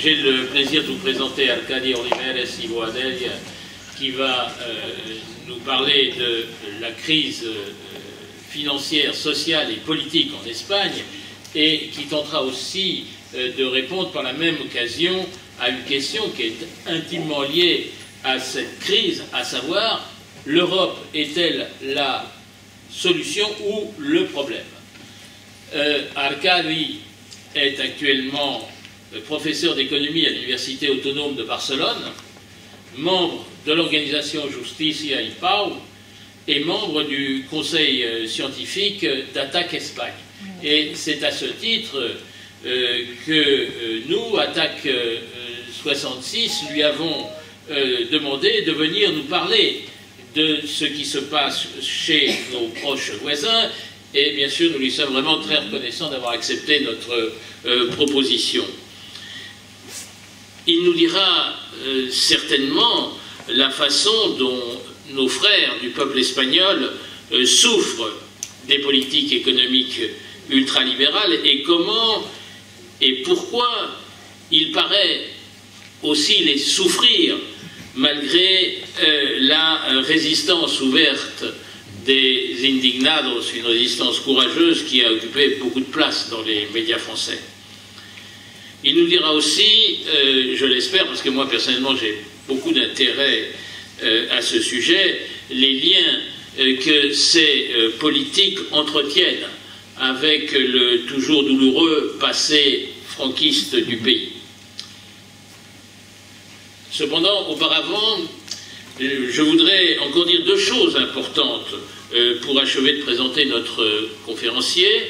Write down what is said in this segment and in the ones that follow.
J'ai le plaisir de vous présenter Arcadi Oliveres y Boadella, qui va nous parler de la crise financière, sociale et politique en Espagne, et qui tentera aussi de répondre par la même occasion à une question qui est intimement liée à cette crise, à savoir, l'Europe est-elle la solution ou le problème? Arcadi est actuellement professeur d'économie à l'Université autonome de Barcelone, membre de l'organisation Justicia y Pau et membre du conseil scientifique d'Attac Espagne. Et c'est à ce titre que nous, Attac 66, lui avons demandé de venir nous parler de ce qui se passe chez nos proches voisins, et bien sûr nous lui sommes vraiment très reconnaissants d'avoir accepté notre proposition. Il nous dira certainement la façon dont nos frères du peuple espagnol souffrent des politiques économiques ultralibérales et comment et pourquoi il paraît aussi les souffrir malgré la résistance ouverte des indignados, une résistance courageuse qui a occupé beaucoup de place dans les médias français. Il nous dira aussi, je l'espère, parce que moi personnellement j'ai beaucoup d'intérêt à ce sujet, les liens que ces politiques entretiennent avec le toujours douloureux passé franquiste du pays. Cependant, auparavant, je voudrais encore dire deux choses importantes pour achever de présenter notre conférencier.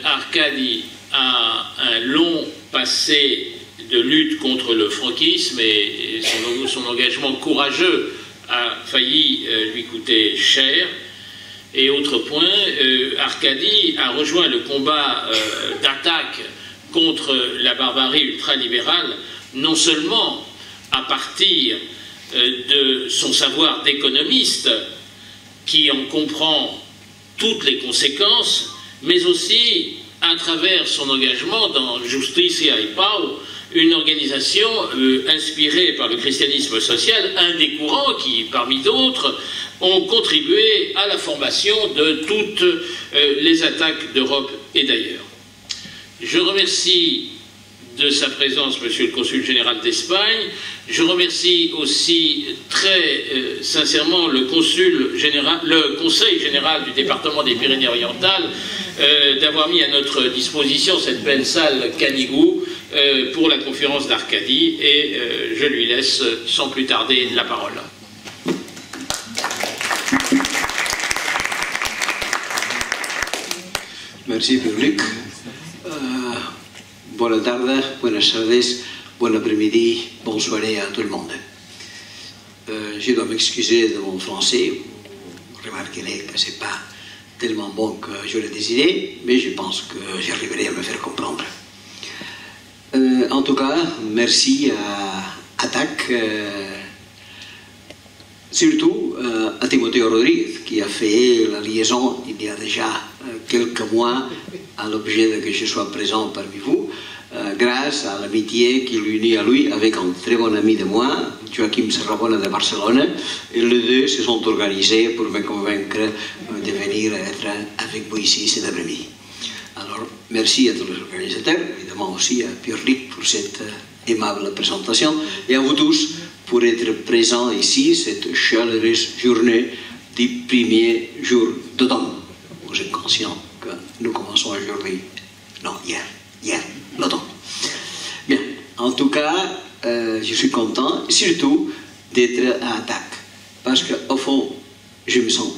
Arcadi a un long passé de lutte contre le franquisme et son engagement courageux a failli lui coûter cher. Et autre point, Arcadi a rejoint le combat d'attaque contre la barbarie ultralibérale, non seulement à partir de son savoir d'économiste, qui en comprend toutes les conséquences, mais aussi à travers son engagement dans Justicia y Pau, une organisation inspirée par le christianisme social, un des courants qui, parmi d'autres, ont contribué à la formation de toutes les attaques d'Europe et d'ailleurs. Je remercie de sa présence Monsieur le Consul général d'Espagne. Je remercie aussi très sincèrement le Conseil général du département des Pyrénées-Orientales d'avoir mis à notre disposition cette belle salle Canigou pour la conférence d'Arcadi, et je lui laisse sans plus tarder la parole. Merci Pierre-Luc. Bona tarda, buenas tardes, bon après-midi, bonne soirée à tout le monde. Je dois m'excuser de mon français. Vous remarquerez que ce n'est pas tellement bon que j'aurais désiré, mais je pense que j'arriverai à me faire comprendre. En tout cas, merci à Attac, surtout à Timothée Rodriguez, qui a fait la liaison il y a déjà quelques mois à l'objet de que je sois présent parmi vous, grâce à l'amitié qui l'unit à lui avec un très bon ami de moi, Joaquim Serrabona de Barcelone, et les deux se sont organisés pour me convaincre de venir être avec vous ici cet après-midi. Alors, merci à tous les organisateurs, évidemment aussi à Pierre-Luc pour cette aimable présentation, et à vous tous pour être présents ici cette chaleureuse journée du premier jour d'automne. Vous êtes conscients que nous commençons aujourd'hui, non, hier, l'automne. Bien, en tout cas, je suis content, surtout, d'être à Attac, parce qu'au fond, je me sens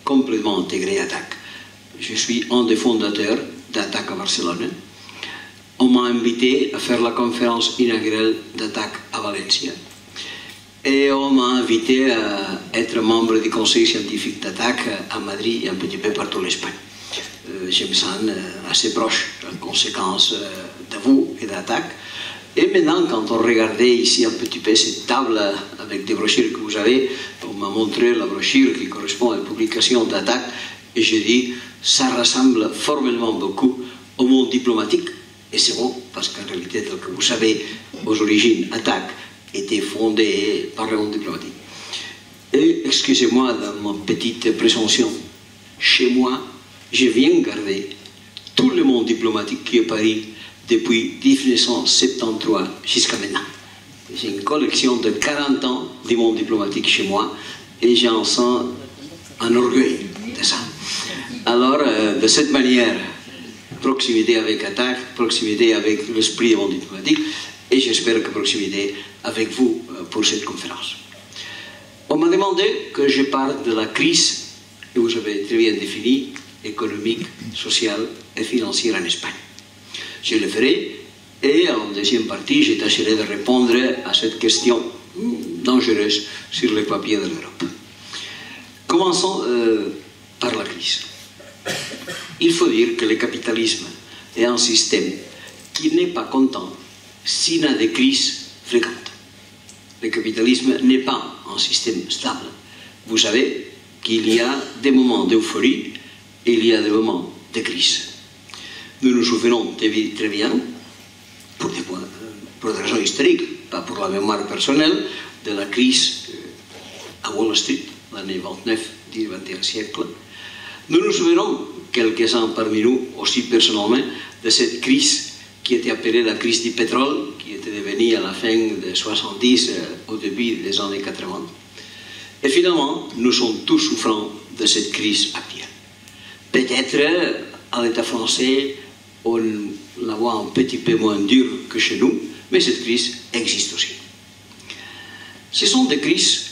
complètement intégré à Attac. Je suis un des fondateurs d'Attac à Barcelone. On m'a invité à faire la conférence inaugurale d'Attac à Valencia. Et on m'a invité à être membre du conseil scientifique d'Attac à Madrid et un petit peu partout l'Espagne. Je me sens assez proche, en conséquence, de vous et d'Attac. Et maintenant, quand on regardait ici un petit peu cette table avec des brochures que vous avez, on m'a montré la brochure qui correspond à la publication d'Attac, et je dis, ça ressemble formellement beaucoup au monde diplomatique Et c'est bon, parce qu'en réalité, tel que vous savez, aux origines, Attac était fondée par le monde diplomatique. Et, excusez-moi de ma petite présomption, chez moi, je viens garder tout le monde diplomatique qui est à Paris depuis 1973 jusqu'à maintenant. J'ai une collection de 40 ans du monde diplomatique chez moi et j'en sens un orgueil de ça. Alors, de cette manière, proximité avec Attac, proximité avec l'esprit du monde diplomatique, et j'espère que proximité avec vous pour cette conférence. On m'a demandé que je parle de la crise, que vous avez très bien définie, économique, sociale et financière en Espagne. Je le ferai, et en deuxième partie, je tâcherai de répondre à cette question dangereuse sur les papiers de l'Europe. Commençons par la crise. Il faut dire que le capitalisme est un système qui n'est pas content s'il y a des crises fréquentes. Le capitalisme n'est pas un système stable. Vous savez qu'il y a des moments d'euphorie et il y a des moments de crise. Nous nous souvenons très bien, pour des raisons historiques, pas pour la mémoire personnelle, de la crise à Wall Street, l'année 29 du XXe siècle. Nous nous souvenons, quelques-uns parmi nous, aussi personnellement, de cette crise qui était appelée la crise du pétrole, qui était devenue à la fin des 70, au début des années 80. Et finalement, nous sommes tous souffrants de cette crise actuelle. Peut-être, à l'État français, on la voit un petit peu moins dure que chez nous, mais cette crise existe aussi. Ce sont des crises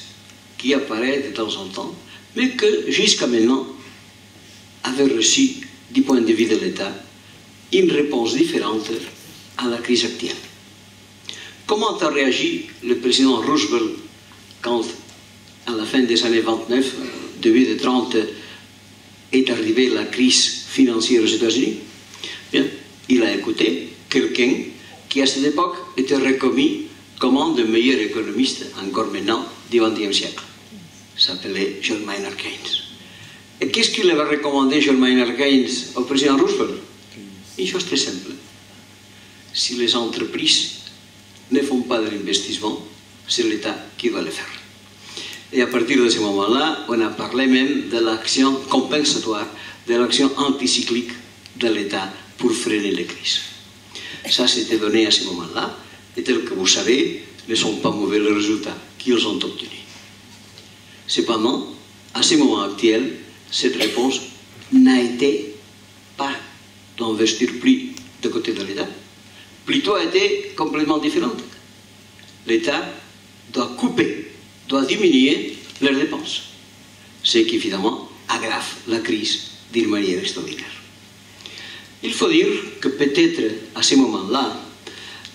qui apparaissent de temps en temps, mais que jusqu'à maintenant avaient reçu, du point de vue de l'État, une réponse différente à la crise actuelle. Comment a réagi le président Roosevelt quand, à la fin des années 29, début des 30, est arrivée la crise financière aux États-Unis? Bien, il a écouté quelqu'un qui, à cette époque, était reconnu comme un des meilleurs économistes, encore maintenant, du XXe siècle. Il s'appelait John Maynard Keynes. Et qu'est-ce qu'il avait recommandé, John Maynard Keynes, au président Roosevelt? Une chose très simple. Si les entreprises ne font pas de l'investissement, c'est l'État qui doit le faire. Et à partir de ce moment-là, on a parlé même de l'action compensatoire, de l'action anticyclique de l'État pour freiner les crises. Ça s'était donné à ce moment-là, et tel que vous savez, ne sont pas mauvais les résultats qu'ils ont obtenus. Cependant, à ce moment actuel, cette réponse n'a été pas d'investir plus de côté de l'État, plutôt a été complètement différente. L'État doit couper, doit diminuer leurs dépenses, ce qui évidemment aggrave la crise d'une manière extraordinaire. Il faut dire que peut-être à ce moment-là,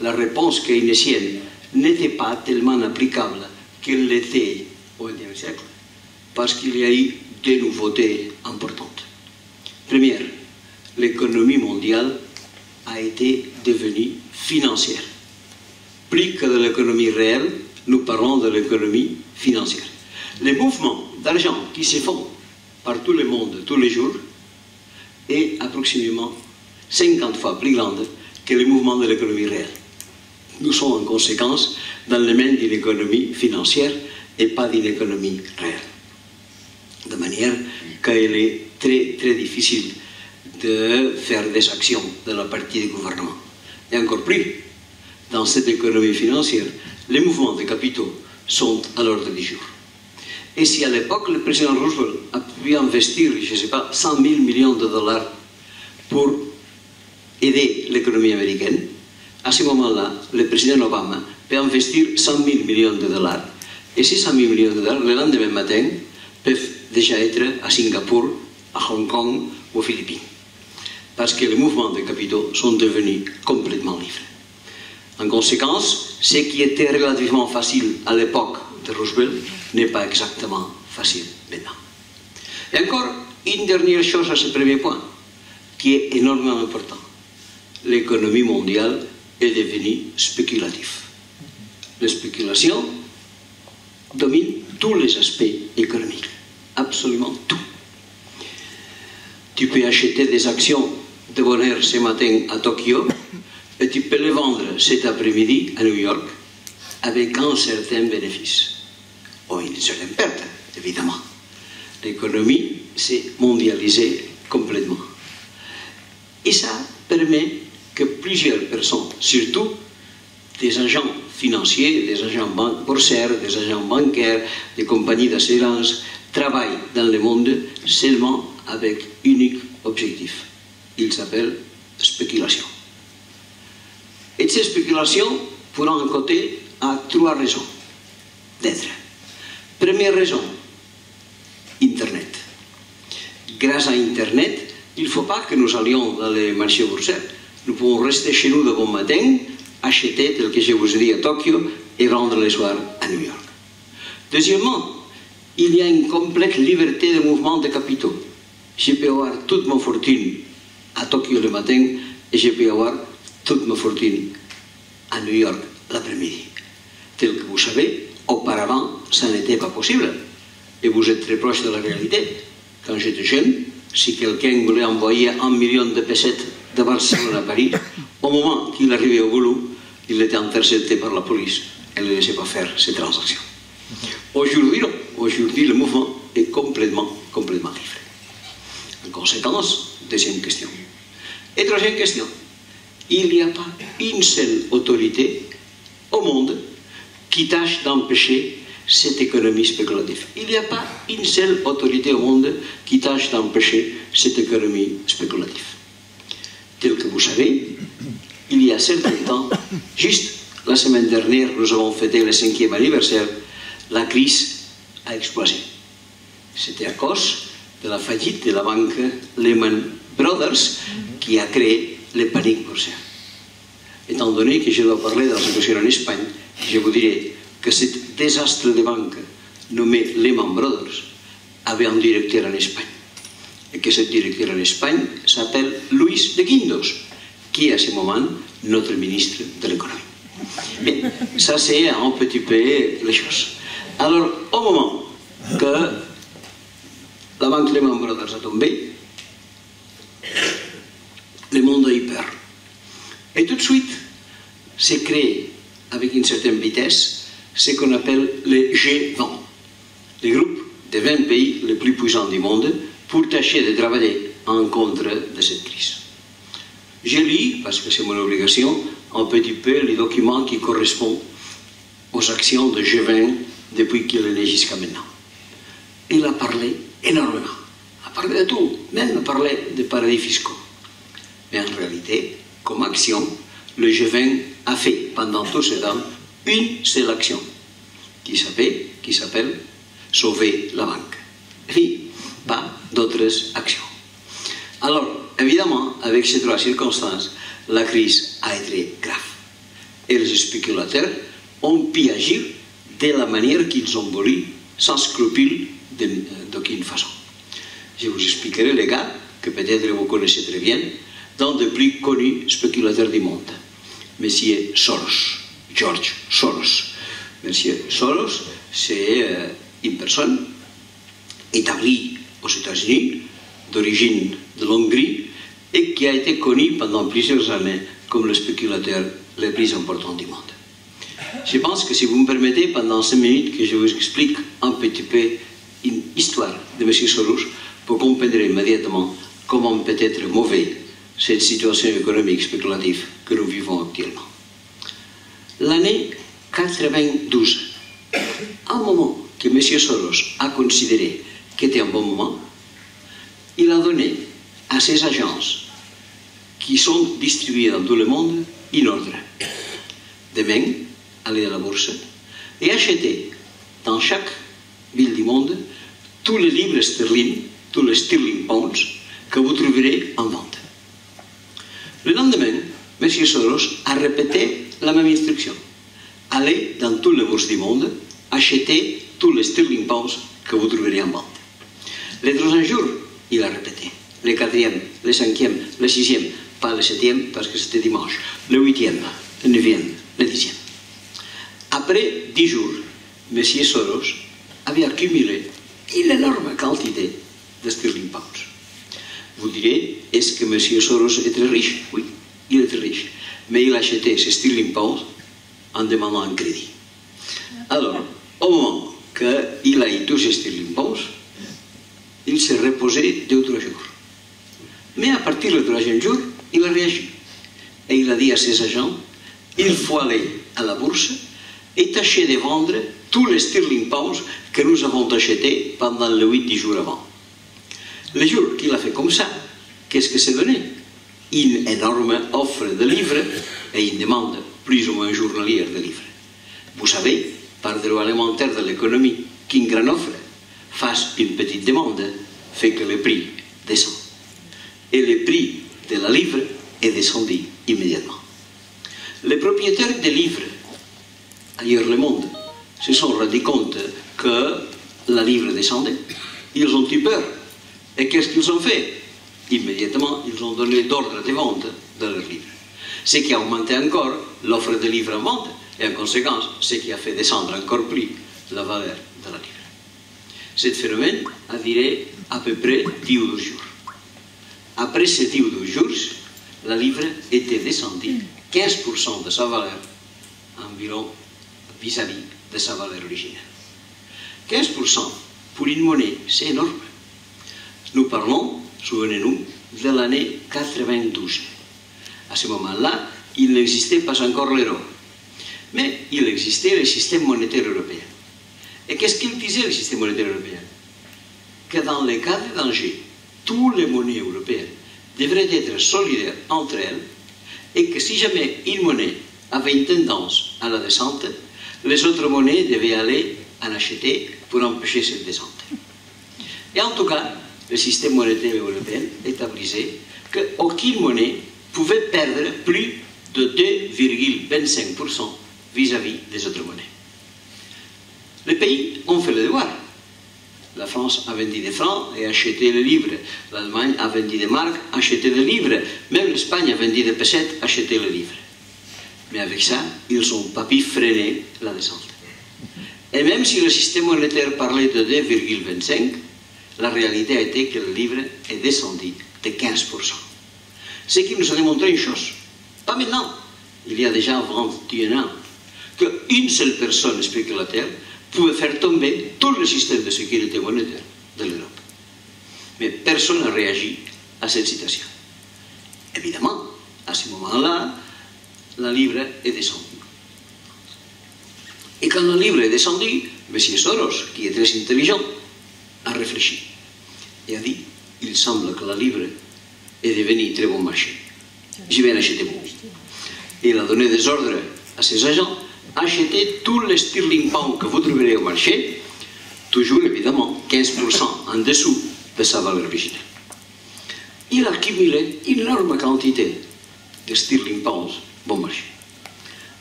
la réponse keynésienne n'était pas tellement applicable qu'elle l'était au XXe siècle, parce qu'il y a eu deux nouveautés importantes. Première, l'économie mondiale a été devenue financière. Plus que de l'économie réelle, nous parlons de l'économie financière. Les mouvements d'argent qui se font par tout le monde tous les jours est approximativement 50 fois plus grande que les mouvements de l'économie réelle. Nous sommes en conséquence dans le domaine d'une économie financière et pas d'une économie réelle. De manière qu'il est très très difficile de faire des actions de la partie du gouvernement. Et encore plus, dans cette économie financière, les mouvements de capitaux sont à l'ordre du jour. Et si à l'époque le président Roosevelt a pu investir, je ne sais pas, 100 000 millions de dollars pour aider l'économie américaine, à ce moment-là, le président Obama peut investir 100 000 millions de dollars. Et ces 100 000 millions de dollars, le lendemain matin, peuvent déjà être à Singapour, à Hong Kong ou aux Philippines. Parce que les mouvements de capitaux sont devenus complètement libres. En conséquence, ce qui était relativement facile à l'époque de Roosevelt n'est pas exactement facile maintenant. Et encore une dernière chose à ce premier point, qui est énormément important. L'économie mondiale est devenue spéculative. La spéculation domine tous les aspects économiques, absolument tout. Tu peux acheter des actions de Bonheur ce matin à Tokyo et tu peux les vendre cet après-midi à New York avec un certain bénéfice. Oh, il se les perd, évidemment. L'économie s'est mondialisée complètement. Et ça permet que plusieurs personnes, surtout des agents financiers, des agents boursiers, des agents bancaires, des compagnies d'assurance, travaillent dans le monde seulement avec unique objectif. Il s'appelle spéculation. Et cette spéculation, pour un côté, a trois raisons d'être. Première raison, Internet. Grâce à Internet, il ne faut pas que nous allions dans les marchés boursiers. Nous pouvons rester chez nous de bon matin, acheter, tel que je vous ai dit, à Tokyo et vendre le soir à New York. Deuxièmement, il y a une complète liberté de mouvement de capitaux. Je peux avoir toute ma fortune à Tokyo le matin et je peux avoir toute ma fortune à New York l'après-midi. Tel que vous savez, auparavant, ça n'était pas possible. Et vous êtes très proche de la réalité. Quand j'étais jeune, si quelqu'un voulait envoyer 1 million de pesettes de Barcelone à Paris, au moment qu'il arrivait au boulot, il était intercepté par la police. Elle ne laissait pas faire ces transactions. Aujourd'hui, non. Aujourd'hui, le mouvement est complètement libre. En conséquence, deuxième question. Et troisième question, il n'y a pas une seule autorité au monde qui tâche d'empêcher cette économie spéculative. Il n'y a pas une seule autorité au monde qui tâche d'empêcher cette économie spéculative. Tel que vous savez, il y a certain temps, juste la semaine dernière, nous avons fêté le 5e anniversaire, la crise a explosé. C'était à cause de la faillite de la banque Lehman Brothers qui a créé le panique boursier. Étant donné que je dois parler de la situation en Espagne, je vous dirais que ce désastre de banque nommé Lehman Brothers avait un directeur en Espagne. Et que ce directeur en Espagne s'appelle Luis de Guindos, qui est à ce moment notre ministre de l'économie. Mais ça c'est un petit peu les choses. Alors, au moment que la banque Lehman Brothers a tombé, le monde a eu peur. Et tout de suite, s'est créé, avec une certaine vitesse, ce qu'on appelle les G20, les groupes des 20 pays les plus puissants du monde, pour tâcher de travailler en contre de cette crise. Je lis, parce que c'est mon obligation, un petit peu les documents qui correspondent aux actions de G20 depuis qu'il est né jusqu'à maintenant. Il a parlé énormément. Il a parlé de tout, même a parlé de paradis fiscaux. Mais en réalité, comme action, le G20 a fait pendant tout ce temps une seule action qui s'appelle sauver la banque. Et puis, pas d'autres actions. Alors, évidemment, avec ces trois circonstances, la crise a été grave. Et les spéculateurs ont pu agir de la manière qu'ils ont voulu, sans scrupule d'aucune façon. Je vous expliquerai les gars, que peut-être vous connaissez très bien, d'un des plus connus spéculateurs du monde, Monsieur Soros, George Soros. Monsieur Soros, c'est une personne établie aux États-Unis, d'origine de l'Hongrie, et qui a été connu pendant plusieurs années comme le spéculateur le plus important du monde. Je pense que si vous me permettez, pendant 5 minutes, que je vous explique un petit peu une histoire de M. Soros, pour comprendre immédiatement comment peut être mauvaise cette situation économique spéculative que nous vivons actuellement. L'année 92, un moment que M. Soros a considéré qu'était un bon moment, il a donné à ses agences qui sont distribuées dans tout le monde une ordre. Demain, aller à la bourse et acheter dans chaque ville du monde tous les livres sterling, tous les sterling pounds que vous trouverez en vente. Le lendemain, M. Soros a répété la même instruction. Allez dans toutes les bourses du monde, acheter tous les sterling pounds que vous trouverez en vente. Les troisième jour, il a répété. Le quatrième, le cinquième, le sixième, pas le septième parce que c'était dimanche, le huitième, le neuvième, le dixième. Après 10 jours, M. Soros avait accumulé une énorme quantité de sterling pounds. Vous direz, est-ce que M. Soros est très riche? Oui, il est très riche. mais il achetait ses sterling pounds en demandant un crédit. Alors, au moment qu'il a eu tous ses sterling pounds, il s'est reposé 2 ou 3 jours. Mais à partir du 3e jour, il a réagi. Et il a dit à ses agents, il faut aller à la bourse et tâcher de vendre tous les sterling pounds que nous avons achetés pendant les 8-10 jours avant. Le jour qu'il a fait comme ça, qu'est-ce que c'est donné? Une énorme offre de livres et une demande plus ou moins journalière de livres. Vous savez, par le droit élémentaire de l'économie, qu'une grande offre fasse une petite demande fait que le prix descend. Et le prix de la livre est descendu immédiatement. Les propriétaires des livres, ailleurs le monde, se sont rendus compte que la livre descendait. Ils ont eu peur. Et qu'est-ce qu'ils ont fait? Immédiatement, ils ont donné d'ordre de vente de leurs livres. Ce qui a augmenté encore l'offre de livres en vente et en conséquence, ce qui a fait descendre encore plus la valeur de la livre. Ce phénomène a duré à peu près 10 ou 12 jours. Après ces 10 ou 12 jours, la livre était descendue 15% de sa valeur environ vis-à-vis de sa valeur originelle. 15% pour une monnaie, c'est énorme. Nous parlons, souvenez-nous, de l'année 92. À ce moment-là, il n'existait pas encore l'euro. Mais il existait le système monétaire européen. Et qu'est-ce qu'il disait le système monétaire européen? Que dans les cas de danger, toutes les monnaies européennes devraient être solidaires entre elles et que si jamais une monnaie avait une tendance à la descente, les autres monnaies devaient aller en acheter pour empêcher cette descente. Et en tout cas, le système monétaire européen établissait qu'aucune monnaie pouvait perdre plus de 2,25% vis-à-vis des autres monnaies. Les pays ont fait le devoir. La France a vendu des francs et acheté les livres. L'Allemagne a vendu des marques, acheté des livres. Même l'Espagne a vendu des pessettes, acheté les livres. Mais avec ça, ils n'ont pas pu freiner la descente. Et même si le système monétaire parlait de 2,25, la réalité a été que le livre est descendu de 15%. Ce qui nous a démontré une chose, pas maintenant, il y a déjà 21 ans, qu'une seule personne spéculateur pouvait faire tomber tout le système de sécurité monétaire de l'Europe. Mais personne n'a réagi à cette situation. Évidemment, à ce moment-là, la livre est descendue. Et quand la livre est descendue, M. Soros, qui est très intelligent, a réfléchi et a dit, il semble que la livre est devenue très bon marché. Je vais en acheter beaucoup. Il a donné des ordres à ses agents, achetez tous les sterling pounds que vous trouverez au marché, toujours évidemment 15% en dessous de sa valeur originelle. Il a accumulé une énorme quantité de sterling pounds bon marché.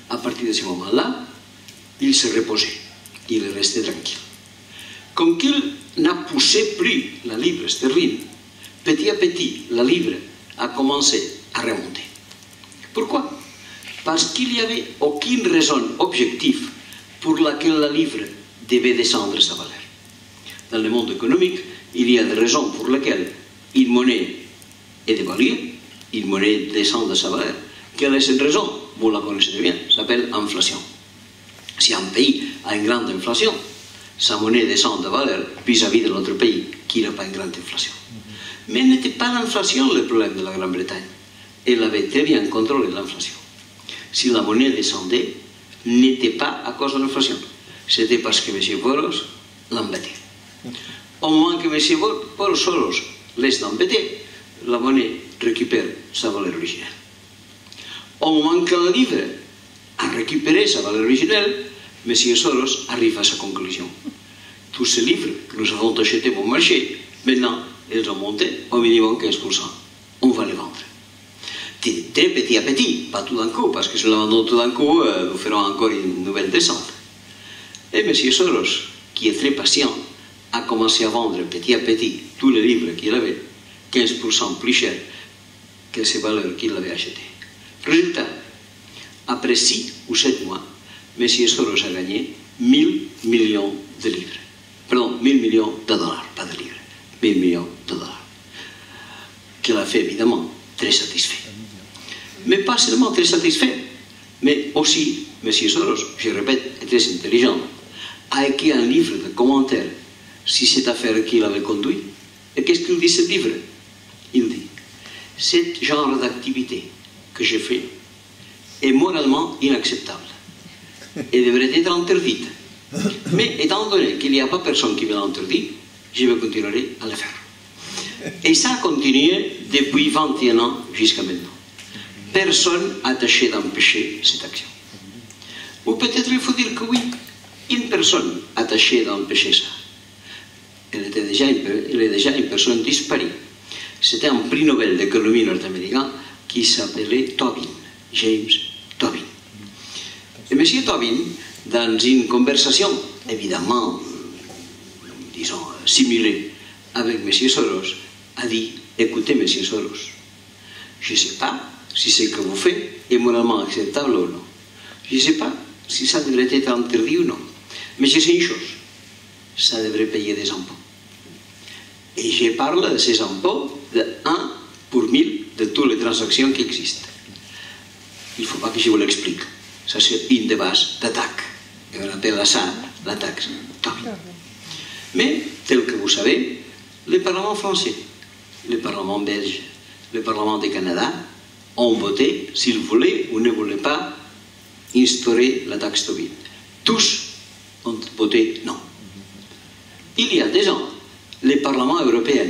À partir de ce moment-là, il s'est reposé, il est resté tranquille. Comme qu'il n'a poussé plus la livre sterling, petit à petit, la livre a commencé à remonter. Pourquoi? Parce qu'il n'y avait aucune raison objective pour laquelle la livre devait descendre sa valeur. Dans le monde économique, il y a des raisons pour lesquelles une monnaie est dévaluée, une monnaie descend de sa valeur. Quelle est cette raison? Vous la connaissez bien, ça s'appelle inflation. Si un pays a une grande inflation, sa monnaie descend de valeur vis-à-vis de l'autre pays qui n'a pas une grande inflation. Mais n'était pas l'inflation le problème de la Grande-Bretagne. Elle avait très bien contrôlé l'inflation. Si la monnaie descendait, n'était pas à cause de l'inflation. C'était parce que M. Soros l'embêtait. Au moment que M. Soros laisse l'embêter, la monnaie récupère sa valeur originelle. Au moment que la livre a récupéré sa valeur originelle, M. Soros arrive à sa conclusion. Tous ces livres que nous avons achetés bon marché, maintenant, ils ont monté au minimum 15%. On va les vendre. Très petit à petit, pas tout d'un coup, parce que si nous la vendons tout d'un coup, nous ferons encore une nouvelle descente. Et M. Soros, qui est très patient, a commencé à vendre petit à petit tous les livres qu'il avait, 15% plus cher que ces valeurs qu'il avait achetées. Résultat, après 6 ou 7 mois, M. Soros a gagné 1000 millions de livres. Pardon, 1000 millions de dollars, pas de livres. 1000 millions de dollars. Qu'il a fait évidemment très satisfait. mais pas seulement très satisfait, mais aussi, M. Soros, je répète, est très intelligent, a écrit un livre de commentaires sur cette affaire qu'il avait conduite. Et qu'est-ce qu'il dit ce livre? Il dit, ce genre d'activité que j'ai fait est moralement inacceptable et devrait être interdite. Mais étant donné qu'il n'y a pas personne qui me l'a interdit, je vais continuer à le faire. Et ça a continué depuis 21 ans jusqu'à maintenant. Personne n'a tâché d'empêcher cette action. Ou peut-être il faut dire que oui, une personne a tâché d'empêcher ça. Elle est déjà une personne disparue. C'était un prix Nobel d'économie nord-américain qui s'appelait Tobin, James Tobin. Et M. Tobin, dans une conversation, évidemment, disons, simulée avec M. Soros, a dit, écoutez M. Soros, je ne sais pas si ce que vous faites est moralement acceptable ou non. Je ne sais pas si ça devrait être interdit ou non. Mais je sais une chose, ça devrait payer des impôts. Et je parle de ces impôts de 1 pour 1000 de toutes les transactions qui existent. Il ne faut pas que je vous l'explique. Ça, c'est une des bases d'attaque. Et on appelle ça la taxe Tobin. Mais, tel que vous savez, le Parlement français, le Parlement belge, le Parlement du Canada ont voté s'ils voulaient ou ne voulaient pas instaurer la taxe Tobin. Tous ont voté non. Il y a 2 ans, le Parlement européen,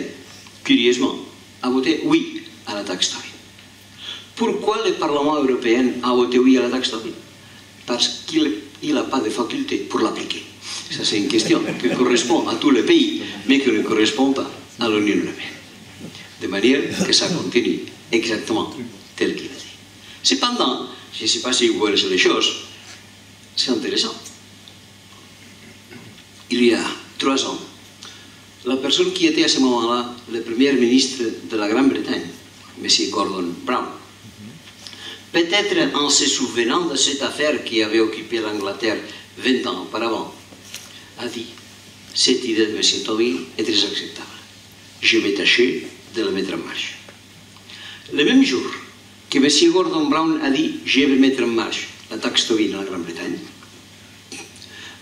curieusement, a voté oui à la taxe Tobin. Pourquoi le Parlement européen a voté oui à la taxe Tobin? Parce qu'il n'a pas de faculté pour l'appliquer. Ça, c'est une question qui correspond à tous les pays, mais qui ne correspond pas à l'Union européenne. De manière que ça continue exactement tel qu'il a dit. Cependant, je ne sais pas si vous voyez les choses, c'est intéressant. Il y a 3 ans, la personne qui était à ce moment-là le premier ministre de la Grande-Bretagne, M. Gordon Brown, peut-être en se souvenant de cette affaire qui avait occupé l'Angleterre 20 ans auparavant, a dit, cette idée de M. Tobin est très acceptable. Je vais tâcher de la mettre en marche. Le même jour que M. Gordon Brown a dit, je vais mettre en marche la taxe Tobin en Grande-Bretagne,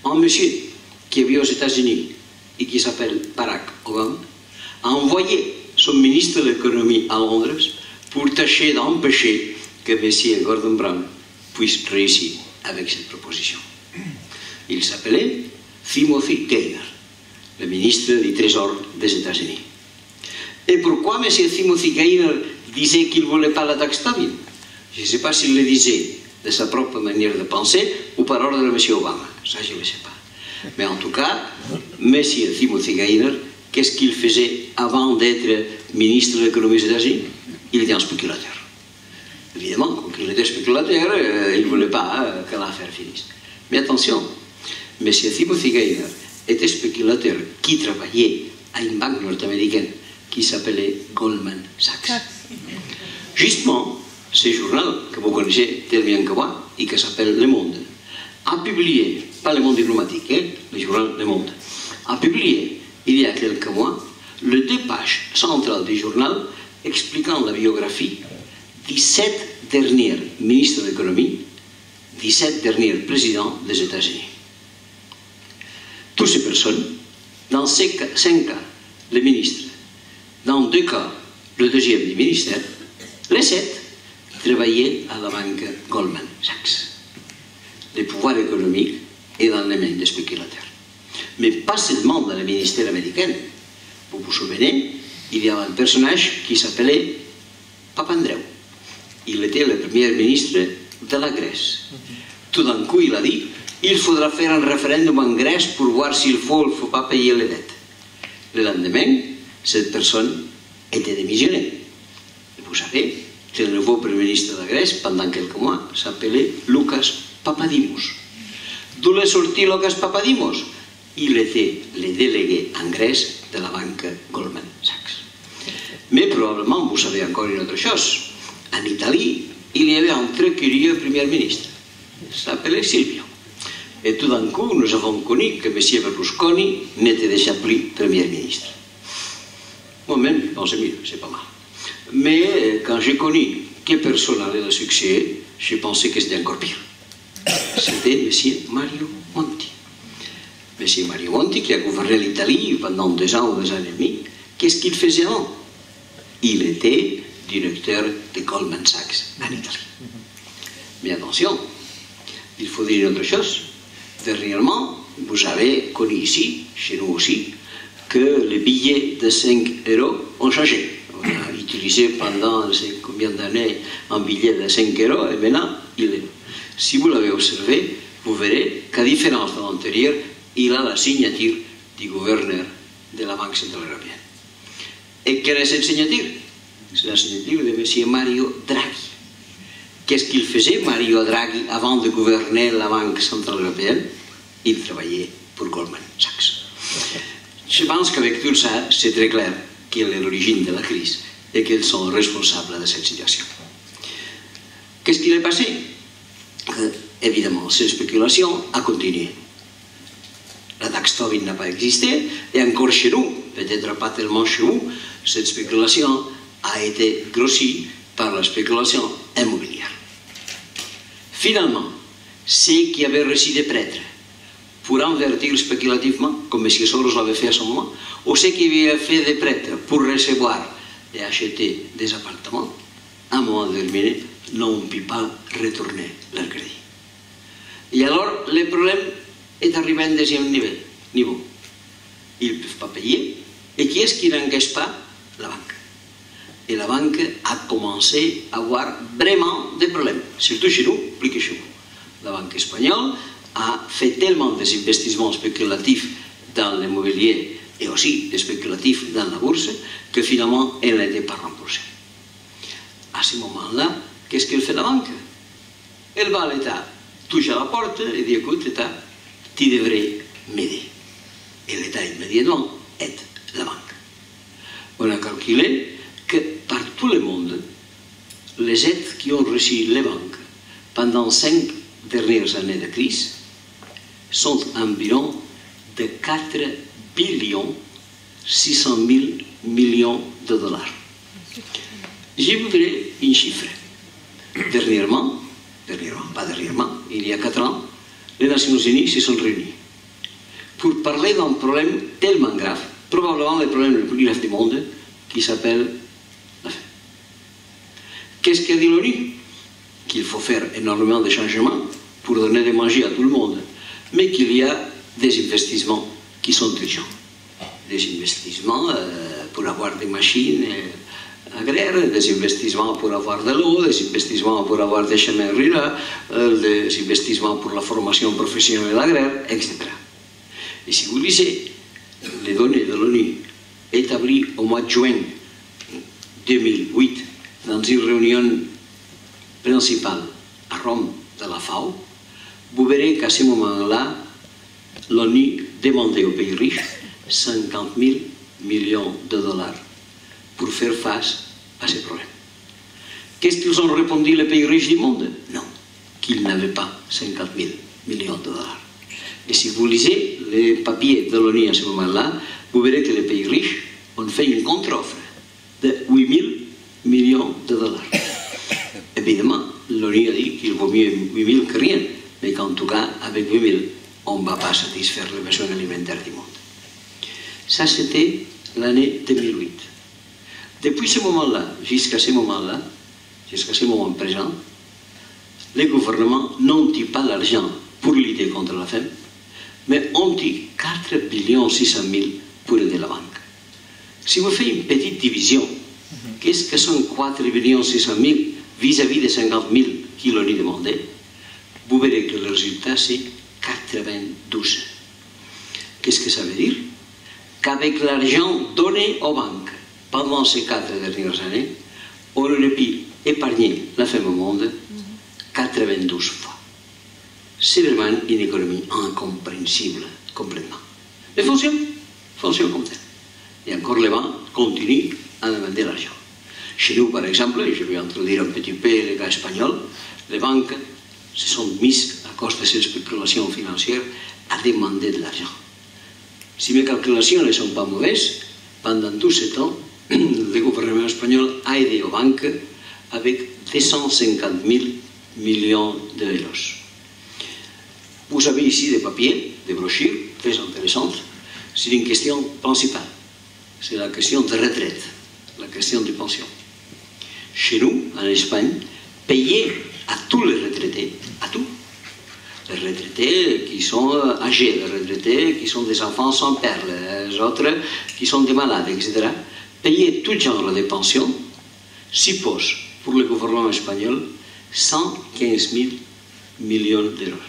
un monsieur qui vit aux États-Unis et qui s'appelle Barack Obama, a envoyé son ministre de l'économie à Londres pour tâcher d'empêcher que M. Gordon Brown puisse réussir avec cette proposition. Il s'appelait Timothy Geithner, le ministre du Trésor des États-Unis. Et pourquoi M. Timothy Geithner disait qu'il ne voulait pas la taxe Tobin? Je ne sais pas s'il le disait de sa propre manière de penser ou par ordre de M. Obama. Ça, je ne le sais pas. Mais en tout cas, M. Timothy Geithner, qu'est-ce qu'il faisait avant d'être ministre de l'économie des États-Unis? Il était un spéculateur. Évidemment, quand il était spéculateur, il ne voulait pas que l'affaire finisse. Mais attention, M. Timothy Geithner était spéculateur qui travaillait à une banque nord-américaine qui s'appelait Goldman Sachs. Justement, ce journal que vous connaissez très bien que moi et qui s'appelle Le Monde a publié, pas Le Monde diplomatique, le journal Le Monde, a publié il y a quelques mois le 2 pages centrales du journal expliquant la biographie 17 derniers ministres de l'économie, 17 derniers présidents des États-Unis. Toutes ces personnes, dans 5 cas, le ministre, dans 2 cas, le deuxième du ministère, les 7 travaillaient à la banque Goldman Sachs. Le pouvoir économique est dans les mains des spéculateurs. Mais pas seulement dans le ministère américain. Vous vous souvenez, il y avait un personnage qui s'appelait Papandreou. Il était le premier ministre de la Grèce. Tout d'un coup, il a dit, il faudra faire un référendum en Grèce pour voir s'il faut ou il ne faut pas payer les dettes. Le lendemain, cette personne était démissionnée. Et vous savez que le nouveau premier ministre de la Grèce, pendant quelques mois, s'appelait Lucas Papadimos. D'où est sorti Lucas Papadimos? Il était le délégué en Grèce de la banque Goldman Sachs. Mais probablement, vous savez encore une autre chose. En Italie, il y avait un très curieux premier ministre. Il s'appelait Silvio. Et tout d'un coup, nous avons connu que M. Berlusconi n'était déjà plus premier ministre. Moi-même, je pensais mieux, c'est pas mal. Mais quand j'ai connu que personne allait le succéder, je pensais que c'était encore pire. C'était M. Mario Monti. M. Mario Monti, qui a gouverné l'Italie pendant 2 ans ou 2 ans et demi, qu'est-ce qu'il faisait avant? Il était directeur de Goldman Sachs en Italie. Mais attention, il faut dire une autre chose. Dernièrement, vous avez connu ici, chez nous aussi, que les billets de 5 € ont changé. On a utilisé pendant combien d'années un billet de 5 € et maintenant, si vous l'avez observé, vous verrez qu'à différence de l'antérieur, il a la signature du gouverneur de la Banque Centrale Européenne. Et quelle est cette signature? C'est la signature de M. Mario Draghi. Qu'est-ce qu'il faisait, Mario Draghi, avant de gouverner la Banque Centrale Européenne? Il travaillait pour Goldman Sachs. Je pense qu'avec tout ça, c'est très clair quelle est l'origine de la crise et qu'ils sont responsables de cette situation. Qu'est-ce qui est passé? Évidemment, cette spéculation a continué. La taxe Tobin n'a pas existé, et encore chez nous, peut-être pas tellement chez vous, cette spéculation a été grossie par la spéculation immobilière. Finalement, ceux qui avaient reçu des prêtres pour invertir spéculativement, comme M. Soros l'avait fait à ce moment, ou ceux qui avaient fait des prêtres pour recevoir et acheter des appartements, à un moment déterminé, n'ont pu pas retourner leur crédit. Et alors, le problème est arrivé à un deuxième niveau. Ils ne peuvent pas payer. Et qui est-ce qui n'encaisse pas? La banque. Et la banque a commencé à avoir vraiment des problèmes, surtout chez nous, plus que chez vous. La banque espagnole a fait tellement des investissements spéculatifs dans l'immobilier et aussi des spéculatifs dans la bourse que finalement elle n'était pas remboursée. À ce moment-là, qu'est-ce qu'elle fait la banque? Elle va à l'État, touche à la porte et dit: écoute, État, tu devrais m'aider. Et l'État immédiatement aide la banque. On a calculé que par tout le monde, les aides qui ont reçu les banques pendant 5 dernières années de crise sont environ de 4,6 billion $. Je vous dirai un chiffre. Dernièrement, pas dernièrement, il y a 4 ans, les Nations Unies se sont réunies pour parler d'un problème tellement grave, probablement le problème le plus grave du monde, qui s'appelle la faim. Qu'est-ce qu'a dit l'ONU? Qu'il faut faire énormément de changements pour donner de manger à tout le monde, mais qu'il y a des investissements qui sont urgents. Des investissements pour avoir des machines agraires, des investissements pour avoir de l'eau, des investissements pour avoir des chemins ruraux, des investissements pour la formation professionnelle agraire, etc. Et si vous lisez les données de l'ONU établies au mois de juin 2008 dans une réunion principale à Rome de la FAO, vous verrez qu'à ce moment-là, l'ONU demandait aux pays riches 50 000 millions $, pour faire face à ces problèmes. Qu'est-ce qu'ils ont répondu les pays riches du monde? Non, qu'ils n'avaient pas 50 000 millions $. Et si vous lisez les papiers de l'ONU à ce moment-là, vous verrez que les pays riches ont fait une contre-offre de 8 000 millions $. Évidemment, l'ONU a dit qu'il vaut mieux 8 000 que rien, mais qu'en tout cas, avec 8 000, on ne va pas satisfaire les besoins alimentaires du monde. Ça, c'était l'année 2008. Depuis ce moment-là, jusqu'à ce moment présent, les gouvernements n'ont eu pas l'argent pour lutter contre la faim, mais ont eu 4,6 millions pour aider la banque. Si vous faites une petite division, qu'est-ce que sont 4,6 millions vis-à-vis des 50 000 qui l'ont demandé? Vous verrez que le résultat, c'est 92. Qu'est-ce que ça veut dire? Qu'avec l'argent donné aux banques pendant ces 4 dernières années, on aurait pu épargner la faim au monde 92 fois. C'est vraiment une économie incompréhensible, complètement. Mais fonctionne comme tel. Et encore les banques continuent à demander l'argent. Chez nous, par exemple, je vais introduire un petit peu les cas espagnols, les banques se sont mises, à cause de cette spéculation financière, à demander de l'argent. Si mes calculations ne sont pas mauvaises, pendant tout ce temps, le gouvernement espagnol a aidé aux banques avec 250 000 millions d'euros. Vous avez ici des papiers, des brochures très intéressantes sur une question principale. C'est la question de retraite, la question de pension. Chez nous, en Espagne, payer à tous les retraités, à tous, les retraités qui sont âgés, les retraités qui sont des enfants sans père, les autres qui sont des malades, etc. Payer tout genre de pension suppose pour le gouvernement espagnol 115 000 millions d'euros.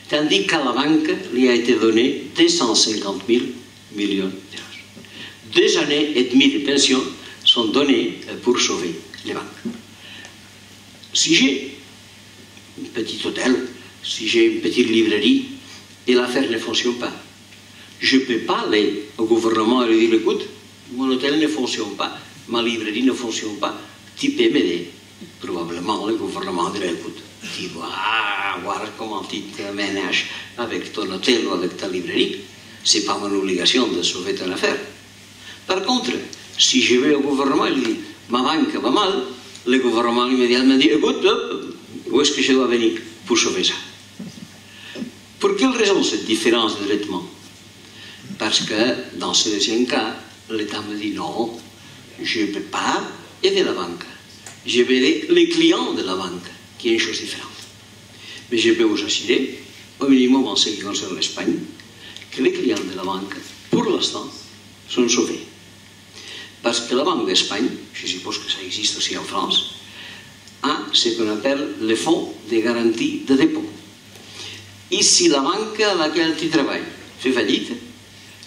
Tandis qu'à la banque, lui a été donné 250 000 millions d'euros. 2 années et demie de pension sont données pour sauver les banques. Si j'ai un petit hôtel, si j'ai une petite librairie et l'affaire ne fonctionne pas, je ne peux pas aller au gouvernement et lui dire, écoute, mon hôtel ne fonctionne pas, ma librairie ne fonctionne pas, tu peux m'aider. Probablement le gouvernement dirait, écoute, tu vas voir comment tu te ménages avec ton hôtel ou avec ta librairie. Ce n'est pas mon obligation de sauver ton affaire. Par contre, si je vais au gouvernement et lui dis, ma banque va mal, le gouvernement immédiatement dit, écoute, où est-ce que je dois venir pour sauver ça? Pour quelle raison cette différence de traitement? Parce que dans ce deuxième cas, l'État me dit non, je ne peux pas aider la banque. Je vais aider les clients de la banque, qui est une chose différente. Mais je peux vous assurer, au minimum en ce qui concerne l'Espagne, que les clients de la banque, pour l'instant, sont sauvés. Parce que la Banque d'Espagne, je suppose que ça existe aussi en France, a ce qu'on appelle le fonds de garantie de dépôt. Et si la banque à laquelle tu travailles fait faillite,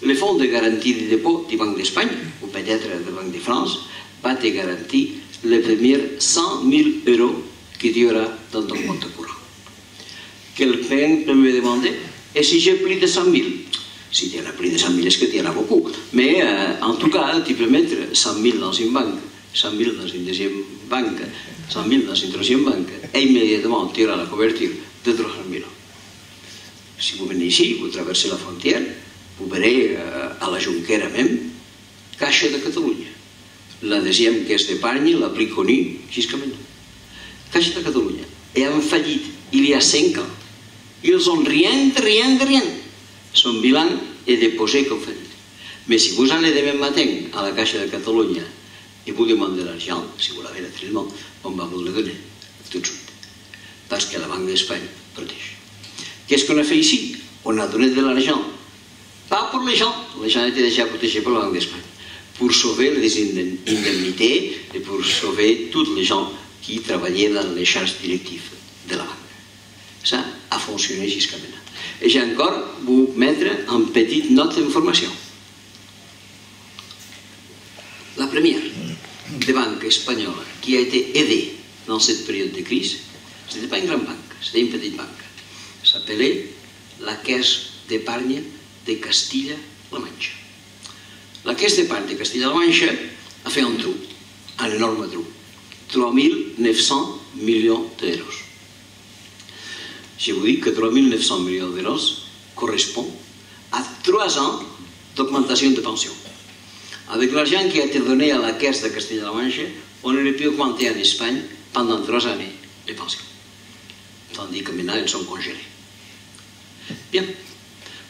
le fonds de garantie de dépôt de la Banque d'Espagne, ou peut-être de la Banque de France, va te garantir les premiers 100 000 euros que tu auras dans ton compte courant. Quelqu'un peut me demander, et si j'ai plus de 100 000? Si tu en as plus de 100 000, est-ce que tu en as beaucoup? Mais en tout cas, tu peux mettre 100 000 dans une banque, 100 000 dans une deuxième banque, 100 000 dans une troisième banque, et immédiatement tu auras la couverture de 300 000. Si vous venez ici, vous traversez la frontière, vous verrez à la Junquera même, Caixa de Catalunya, la deuxième caisse d'épargne la plus connue jusqu'à maintenant. Caixa de Catalunya est en faillite il y a 5 ans. Ils n'ont rien. Son bilan est déposé comme faillite. Mais si vous allez demain matin à la Caixa de Catalunya et vous demandez l'argent, si vous l'avez naturellement, on va vous le donner tout de suite. Parce que la Banque d'Espagne protège. Qu'est-ce qu'on a fait ici? On a donné de l'argent. Pas pour les gens étaient déjà protégés par la Banque d'Espagne. Pour sauver les indemnités et pour sauver tous les gens qui travaillaient dans les charges directives de la banque. Ça a fonctionné jusqu'à maintenant. Et j'ai encore vous mettre en petite note d'information. La première des banques espagnoles qui a été aidée dans cette période de crise, ce n'était pas une grande banque, c'était une petite banque. Ça s'appelait la Caisse d'épargne de Castilla-La Mancha. La Caisse d'épargne de Castilla-La Mancha a fait un trou, un énorme trou, 3 900 millions d'euros. Je vous dis que 3 900 millions d'euros correspond à 3 ans d'augmentation de pension. Avec l'argent qui a été donné à la Caisse de Castilla-La Mancha, on aurait pu augmenter en Espagne pendant 3 années les pensions. Tandis que maintenant elles sont congelées. Bien.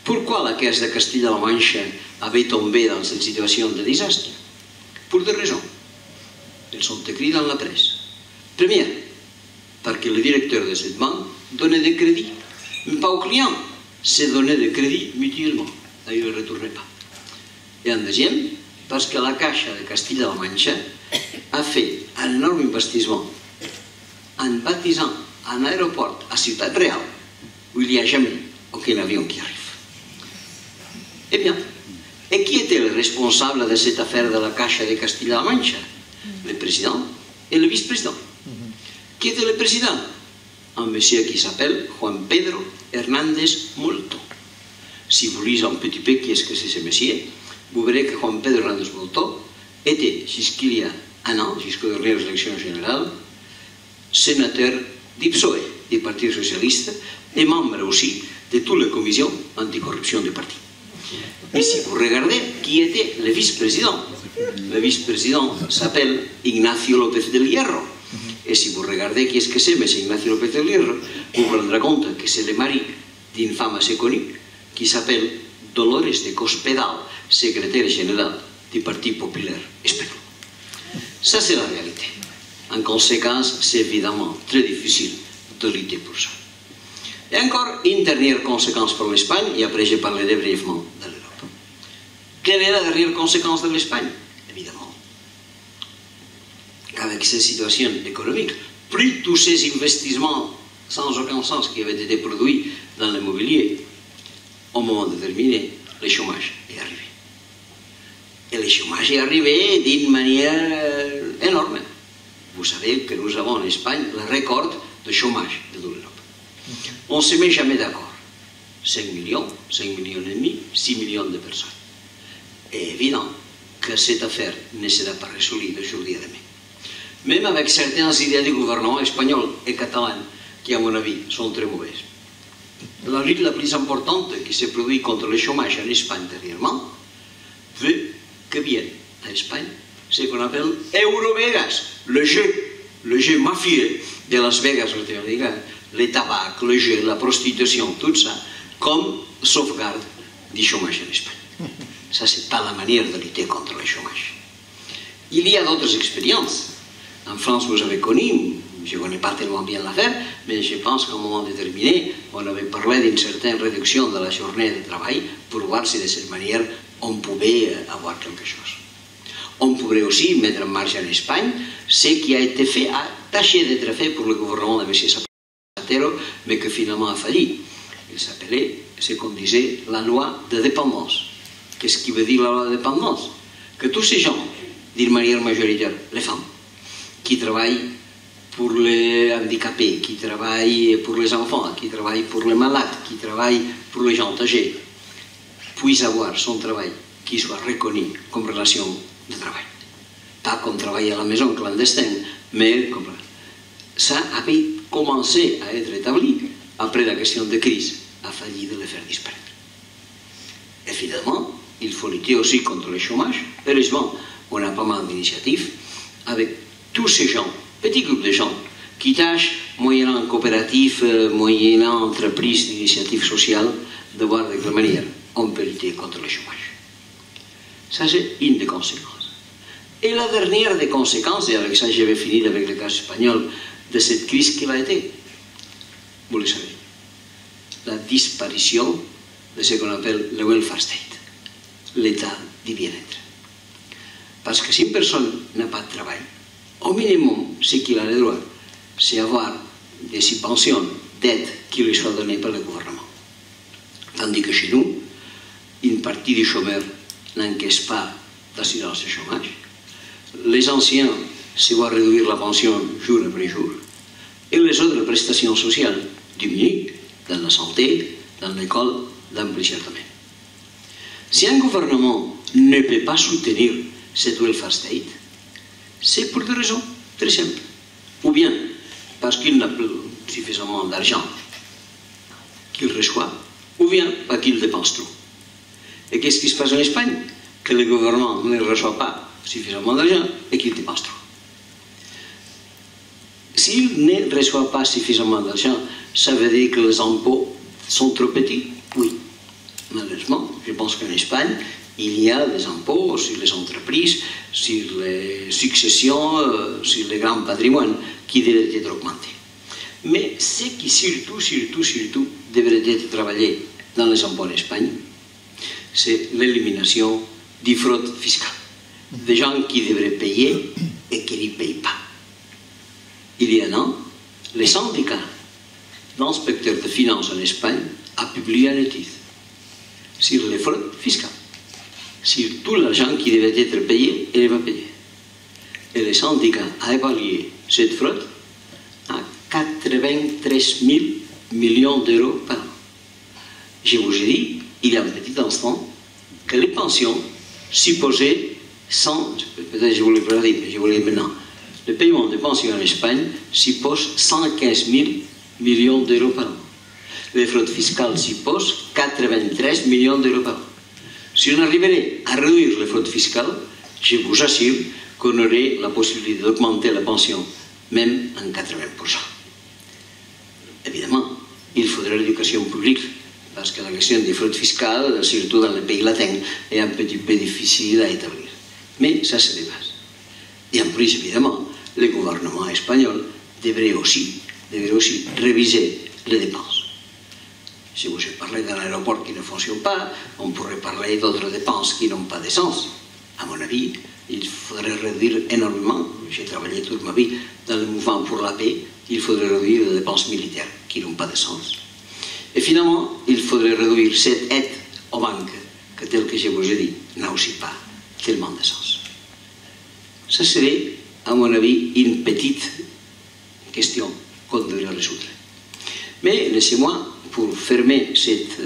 Pourquoi la Caisse de Castilla-La Mancha avait tombé dans cette situation de désastre? Pour 2 raisons. Elles sont écrites dans la presse. Première, parce que le directeur de cette banque donnait des crédits, mais pas aux clients, c'est donner des crédits mutuellement. Là, il ne le retournait pas. Et en deuxième, parce que la Caixa de Castilla-La Mancha a fait un énorme investissement en baptisant un aéroport à Ciutat Real, où il n'y a jamais aucun avion qui arrive. Eh bien, et qui était le responsable de cette affaire de la Caixa de Castilla-La Mancha? Le président et le vice-président. Qui était le président? Un monsieur qui s'appelle Juan Pedro Hernández Molto. Si vous lisez un petit peu qui est-ce que c'est ce monsieur, vous verrez que Juan Pedro Hernández Molto était, jusqu'il y a un an, jusqu'aux dernières élections générales, sénateur du PSOE, du Parti Socialiste, et membre aussi de toutes les commissions anticorruption du parti. Et si vous regardez qui était le vice-président s'appelle Ignacio López del Hierro. Et si vous regardez qui est-ce que c'est, c'est Ignacio López del Hierro, vous prendrez compte que c'est le mari d'une femme assez connue qui s'appelle Dolores de Cospedal, secrétaire générale du Parti populaire espagnol. Ça, c'est la réalité. En conséquence, c'est évidemment très difficile de lutter pour ça. Et encore une dernière conséquence pour l'Espagne, et après je parlerai brièvement de l'Europe. Quelle est la dernière conséquence de l'Espagne? Évidemment, avec cette situation économique, plus tous ces investissements sans aucun sens qui avaient été produits dans l'immobilier, au moment déterminé, le chômage est arrivé. Et le chômage est arrivé d'une manière énorme. Vous savez que nous avons en Espagne le record de chômage de toute l'Europe. On ne se met jamais d'accord. 5 millions et demi, 6 millions de personnes. Et évident que cette affaire ne sera pas résolue d'aujourd'hui à demain. Même avec certaines idées du gouvernement espagnol et catalan, qui à mon avis sont très mauvaises. La lutte la plus importante qui s'est produite contre le chômage en Espagne dernièrement veut que vienne à Espagne ce qu'on appelle Eurovegas, le jeu mafieux de Las Vegas, le tabac, le jeu, la prostitution, tout ça, comme sauvegarde du chômage en Espagne. Ça, c'est pas la manière de lutter contre le chômage. Il y a d'autres expériences. En France, vous avez connu, je ne connais pas tellement bien l'affaire, mais je pense qu'à un moment déterminé, on avait parlé d'une certaine réduction de la journée de travail pour voir si de cette manière on pouvait avoir quelque chose. On pourrait aussi mettre en marche en Espagne ce qui a été fait, a tâché d'être fait pour le gouvernement de M. Zapatero, mais que finalement a failli. Il s'appelait ce qu'on disait la loi de dépendance. Qu'est-ce qui veut dire la loi de dépendance? Que tous ces gens, d'une manière majoritaire, les femmes, qui travaillent pour les handicapés, qui travaillent pour les enfants, qui travaillent pour les malades, qui travaillent pour les gens âgés, puissent avoir son travail qui soit reconnu comme relation de travail. Pas comme travail à la maison clandestin, mais comme ça avait commencé à être établi après la question de crise, a failli de le faire disparaître. Évidemment, il faut lutter aussi contre le chômage. Heureusement, on a pas mal d'initiatives avec tous ces gens, petits groupes de gens, qui tâchent, moyennant coopérative, moyennant entreprise d'initiative sociale, de voir de quelle manière on peut lutter contre le chômage. Ça, c'est une des conséquences. Et la dernière des conséquences, et avec ça je vais finir avec le cas espagnol, de cette crise qui a été, vous le savez, la disparition de ce qu'on appelle le welfare state, l'état du bien-être. Parce que si une personne n'a pas de travail, au minimum, ce qu'il a le droit, c'est avoir des subventions d'aide qui lui soient données par le gouvernement. Tandis que chez nous, une partie des chômeurs n'encaisse pas d'assurance de chômage. Les anciens se voient réduire la pension jour après jour. Et les autres prestations sociales diminuent dans la santé, dans l'école, dans plusieurs domaines. Si un gouvernement ne peut pas soutenir cette welfare state, c'est pour des raisons très simples. Ou bien parce qu'il n'a plus suffisamment d'argent qu'il reçoit, ou bien parce qu'il dépense trop. Et qu'est-ce qui se passe en Espagne? Que le gouvernement ne reçoit pas suffisamment d'argent et qu'il dépense trop. S'il ne reçoit pas suffisamment d'argent, ça veut dire que les impôts sont trop petits? Oui. Malheureusement, je pense qu'en Espagne, il y a des impôts sur les entreprises, sur les successions, sur les grands patrimoines qui devraient être augmentés. Mais ce qui surtout devrait être travaillé dans les impôts en Espagne, c'est l'élimination du fraude fiscale. Des gens qui devraient payer et qui n'y payent pas. Il y a un an, les syndicats d'inspecteurs de finances en Espagne a publié une étude sur les fraudes fiscales, sur tout l'argent qui devait être payé et n'est pas payé. Et les syndicats a évalué cette fraude à 83 000 millions d'euros par an. Je vous ai dit, il y a un petit instant, que les pensions supposaient peut-être je vous l'ai pas dit, mais je vous l'ai dit maintenant, le paiement de pensions en Espagne suppose 115 000 millions d'euros par an. Les fraudes fiscales supposent 93 millions d'euros par an. Si on arriverait à réduire les fraudes fiscales, je vous assure qu'on aurait la possibilité d'augmenter la pension même en 80%. Évidemment, il faudrait l'éducation publique, parce que la question des fraudes fiscales, surtout dans les pays latins, est un petit peu difficile à établir. Mais ça, c'est des bases. Et en plus, évidemment, le gouvernement espagnol devrait aussi réviser les dépenses. Si vous parlez d'un aéroport qui ne fonctionne pas, on pourrait parler d'autres dépenses qui n'ont pas de sens. À mon avis, il faudrait réduire énormément, j'ai travaillé toute ma vie dans le mouvement pour la paix, il faudrait réduire les dépenses militaires qui n'ont pas de sens. Et finalement, il faudrait réduire cette aide aux banques, que tel que je vous ai dit, n'a aussi pas tellement de sens. Ça serait, à mon avis, une petite question qu'on devrait résoudre. Mais laissez-moi, pour fermer cette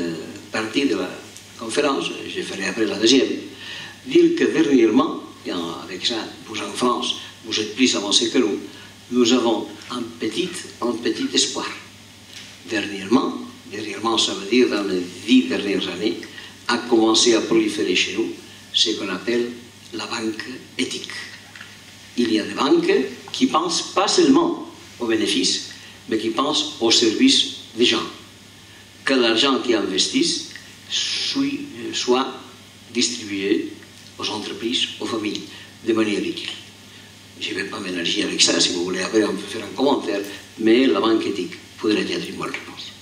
partie de la conférence, je ferai après la deuxième, dire que dernièrement, et avec ça, vous en France, vous êtes plus avancés que nous, nous avons un petit espoir. Dernièrement, ça veut dire dans les 10 dernières années, a commencé à proliférer chez nous ce qu'on appelle la banque éthique. Il y a des banques qui pensent pas seulement aux bénéfices, mais qui pensent au service des gens. Que l'argent qu'ils investissent soit distribué aux entreprises, aux familles, de manière utile. Je ne vais pas m'énergier avec ça, si vous voulez, après on peut faire un commentaire, mais la banque éthique pourrait être une bonne réponse.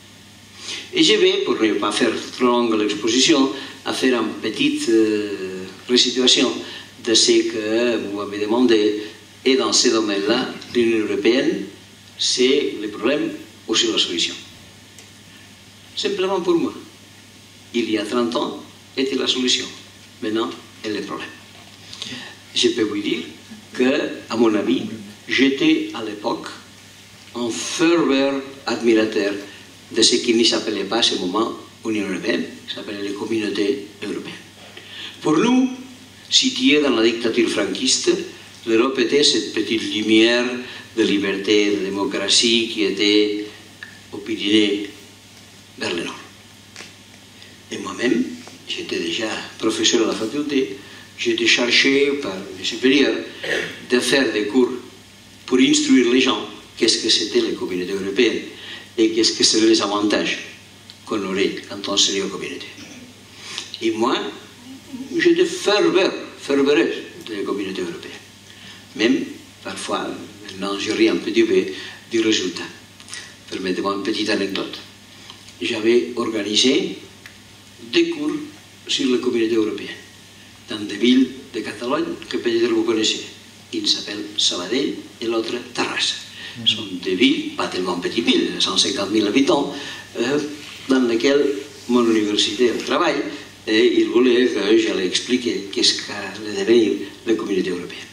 Et je vais, pour ne pas faire trop longue l'exposition, à faire une petite resituation de ce que vous m'avez demandé. Et dans ce domaine-là, l'Union européenne, c'est le problème ou c'est la solution? Simplement pour moi. Il y a 30 ans, était la solution. Maintenant, elle est le problème. Je peux vous dire que, à mon avis, j'étais à l'époque un fervent admirateur de ce qui ne s'appelait pas à ce moment Union européenne, s'appelait les communautés européennes. Pour nous, situés dans la dictature franquiste, l'Europe était cette petite lumière de liberté, de démocratie qui était au Pyrénées vers le nord. Et moi-même, j'étais déjà professeur à la faculté, j'étais chargé par mes supérieurs de faire des cours pour instruire les gens qu'est-ce que c'était les communautés européennes et qu'est-ce que seraient les avantages qu'on aurait quand on serait aux communautés. Et moi, j'étais fervoreuse des communautés européennes. Même, parfois, maintenant je ris un petit peu du résultat. Permettez-moi une petite anecdote. J'avais organisé des cours sur les communautés européennes dans des villes de Catalogne que peut-être vous connaissez. Une s'appelle Sabadell et l'autre Terrassa. Ce sont des villes, pas tellement petites villes, 150 000 habitants, dans lesquelles mon université travaille et il voulait que j'allais expliquer qu'est-ce qu'allait devenir la communauté européenne.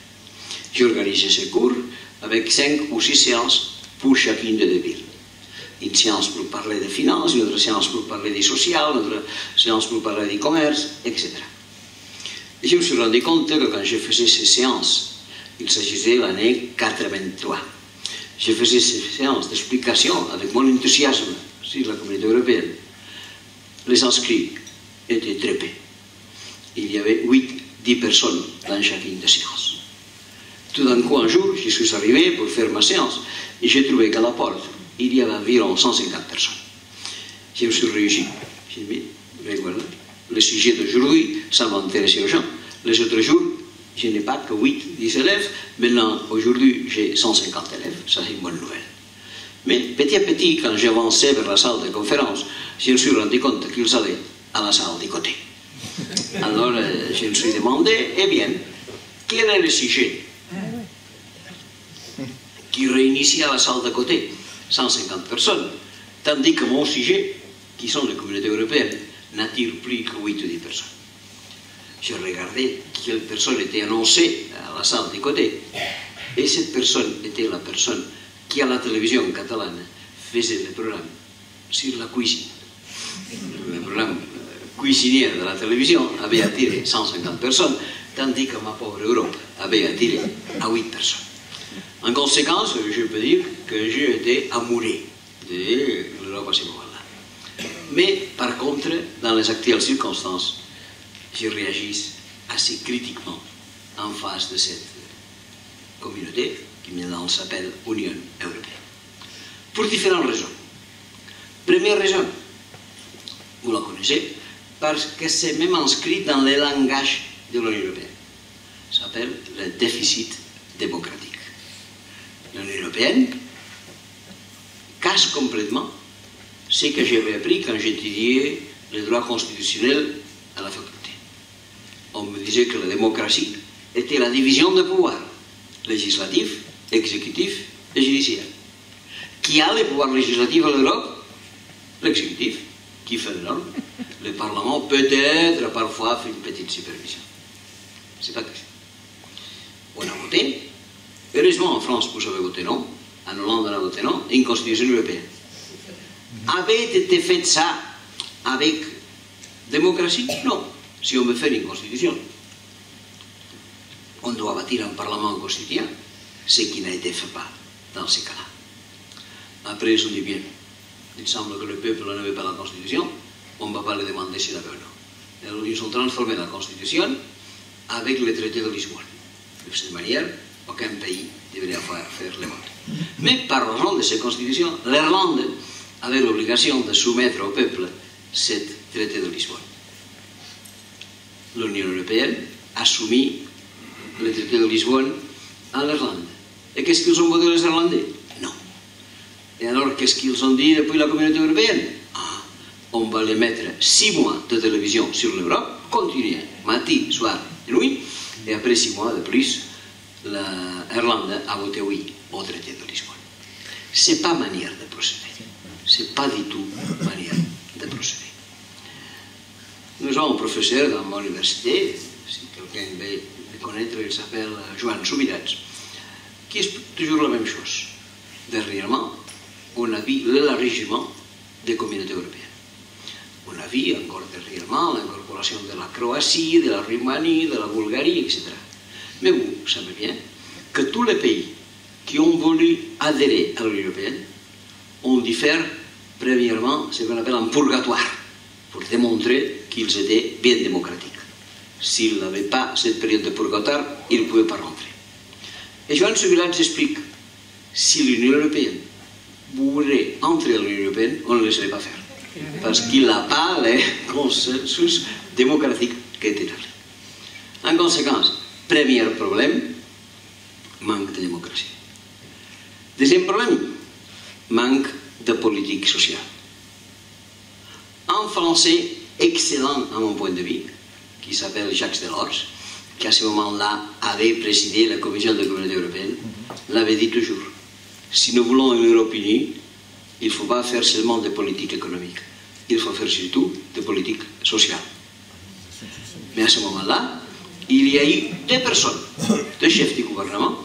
J'ai organisé ce cours avec 5 ou 6 séances pour chacune des deux villes. Une séance pour parler des finances, une autre séance pour parler du social, une autre séance pour parler du commerce, etc. Et je me suis rendu compte que quand je faisais ces séances, il s'agissait de l'année 83. Je faisais ces séances d'explication avec mon enthousiasme sur la communauté européenne. Les inscrits étaient très peu. Il y avait 8-10 personnes dans chacune des séances. Tout d'un coup, un jour, je suis arrivé pour faire ma séance et j'ai trouvé qu'à la porte, il y avait environ 150 personnes. Je me suis réussi. J'ai dit, mais voilà, le sujet d'aujourd'hui, ça va intéresser aux gens. Les autres jours, je n'ai pas que 8-10 élèves. Maintenant, aujourd'hui, j'ai 150 élèves. Ça, c'est une bonne nouvelle. Mais petit à petit, quand j'avançais vers la salle de conférence, je me suis rendu compte qu'ils allaient à la salle du côté. Alors, je me suis demandé, eh bien, quel est le sujet qui réunissait à la salle de côté 150 personnes, tandis que mon sujet, qui sont les communautés européennes, n'attire plus que 8 ou 10 personnes. Je regardais quelle personne était annoncée à la salle du côté, et cette personne était la personne qui, à la télévision catalane, faisait le programme sur la cuisine. Le programme cuisinier de la télévision avait attiré 150 personnes, tandis que ma pauvre Europe avait attiré à 8 personnes. En conséquence, je peux dire que j'ai été amoureux de l'Europe à ce moment-là. Mais par contre, dans les actuelles circonstances, je réagis assez critiquement en face de cette communauté qui maintenant s'appelle Union européenne. Pour différentes raisons. Première raison, vous la connaissez, parce que c'est même inscrit dans le langage de l'Union européenne. Ça s'appelle le déficit démocratique. L'Union européenne casse complètement ce que j'avais appris quand j'étudiais le droit constitutionnel à la faculté. On me disait que la démocratie était la division de pouvoir, législatif, exécutif et judiciaire. Qui a le pouvoir législatif en Europe? L'exécutif. Qui fait les normes? Le Parlement peut-être parfois fait une petite supervision. C'est pas que ça. On a voté. Heureusement, en France, vous avez voté non. En Hollande, on a voté non. Et une constitution européenne. Avait été fait ça avec démocratie? Non. Si on veut faire une constitution, on doit bâtir un parlement constituant, ce qui n'a été fait pas dans ces cas-là. Après, ils ont dit bien, il semble que le peuple n'avait pas la constitution, on ne va pas le demander s'il avait ou non. Alors, ils ont transformé la constitution avec le traité de Lisbonne. De cette manière, aucun pays devrait faire le vote. Mais par raison de ces constitutions, l'Irlande avait l'obligation de soumettre au peuple ce traité de Lisbonne. L'Union européenne a soumis le traité de Lisbonne à l'Irlande. Et qu'est-ce qu'ils ont voté les Irlandais? Non. Et alors, qu'est-ce qu'ils ont dit depuis la communauté européenne? Ah, on va les mettre 6 mois de télévision sur l'Europe, continuer, matin, soir et nuit, et après 6 mois de plus, l'Irlande a voté oui au traité de Lisbonne. Ce n'est pas manière de procéder. Ce n'est pas du tout manière de procéder. Nous avons un professeur dans mon université, si quelqu'un veut le connaître, il s'appelle Joan Subirats, qui explique toujours la même chose. Dernièrement, on a vu l'élargissement des communautés européennes. On a vu encore dernièrement l'incorporation de la Croatie, de la Roumanie, de la Bulgarie, etc. Mais vous savez bien que tous les pays qui ont voulu adhérer à l'Union européenne ont dû faire, premièrement, ce qu'on appelle un purgatoire, pour démontrer qu'ils étaient bien démocratiques. S'ils n'avaient pas cette période de purgatoire, ils ne pouvaient pas rentrer. Et Joan Subirats explique, si l'Union européenne voulait entrer à l'Union européenne, on ne le laisserait pas faire. Parce qu'il n'a pas le consensus démocratique qui est établi. En conséquence, premier problème, manque de démocratie. Deuxième problème, manque de politique sociale. Un Français excellent à mon point de vue, qui s'appelle Jacques Delors, qui à ce moment-là avait présidé la Commission de la Communauté européenne, l'avait dit toujours, si nous voulons une Europe unie, il ne faut pas faire seulement des politiques économiques, il faut faire surtout des politiques sociales. Mais à ce moment-là, il y a eu 2 personnes, 2 chefs du gouvernement,